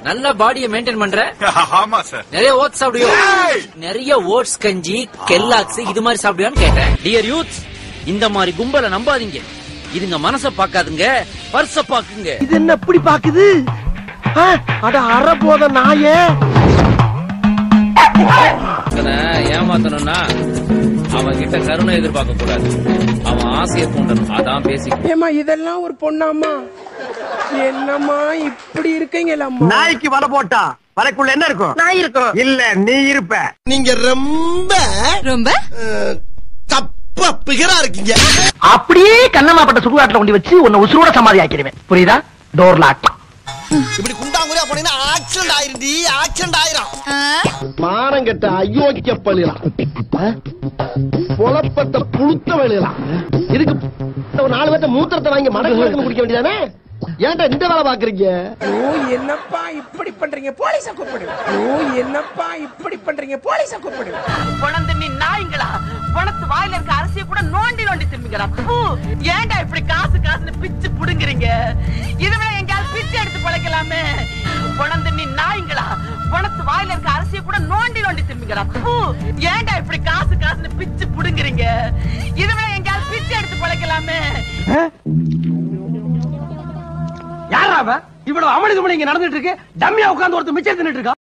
நல்ல பாடியை மெயின்டைன் பண்ற. ஆமா சார். நிறைய ஓட்ஸ் சாப்பிடுவியோ? நிறைய ஓட்ஸ் கஞ்சி, கெல்லாக்ஸ் இது மாதிரி சாப்பிடுவியான்னு கேட்டேன். டியர் யூத், இந்த மாதிரி கும்பல நம்பாதீங்க. இதுங்க மனச பாக்காதுங்க, பர்ச பாக்குங்க. இது என்ன எப்படி பாக்குது? அட அற போத நாயே. ஏமாத்தணும்னா அவன் கிட்ட கருணை எதிர்பார்க்க கூடாது, அவன் ஆசையை தூண்டணும். அதான் பேசி. ஏமா இதெல்லாம் ஒரு பொண்ணாமா? என்னம்மா இப்படி இருக்கீங்களம்மா? நாய்க்கு வலை போட்டா வலைக்குள்ள என்ன இருக்கும்? நாய் இருக்கும். இல்ல நீ இருப்ப. நீங்க ரொம்ப ரொம்ப தப்பா பிகரா இருக்கீங்க. அப்படியே கண்ணமாப்பட்ட சுடுகாட்டுல கொண்டு வச்சு உன்னை உசுரோட சமாதி ஆக்கிடுவேன். புரியுதா? Door lock. இப்படி குண்டாங்குறியா போனீங்கன்னா ஆக்சிடென்ட் ஆயிருந்தி, ஆக்சிடென்ட் ஆயிரும். மானம் கெட்ட அயோக்கிய பள்ளிலாம், பொலப்பட்ட புழுத்த வேலையெல்லாம். இதுக்கு ஒரு 4 பேர்த்த மூத்திரத்தை வாங்கி மடக்கு குடிக்க வேண்டியதானே? ஏன்டா இந்த வேலை பாக்குறீங்க? ஓ என்னப்பா இப்படி பண்றீங்க? போலீஸ கூப்பிடு. ஓ என்னப்பா இப்படி பண்றீங்க? போலீஸ கூப்பிடு. பணந்து நீ நாய்ங்களா? பணத்து வாயில இருக்க அரிசியை கூட நோண்டி நோண்டி திரும்பிக்கிறா. ஏன்டா இப்படி காசு காசுன்னு பிச்சு புடுங்குறீங்க? இதுவே எங்கயாவது பிச்சு எடுத்து பழைக்கலாமே. பணந்து நீ நாய்ங்களா? பணத்து வாயில இருக்க அரிசியை கூட நோண்டி நோண்டி திரும்பிக்கிறா. ஏன்டா இப்படி காசு காசுன்னு பிச்சு புடுங்குறீங்க? இதுவே எங்கயாவது பிச்சு எடுத்து பழைக்கலாமே. யாரா அவன்? இவ்வளவு அமளி துமளி இங்க நடந்துட்டு இருக்கு. டம்மியா உட்கார்ந்து ஒருத்தர் மிச்சம் தின்னுட்டு இருக்கா.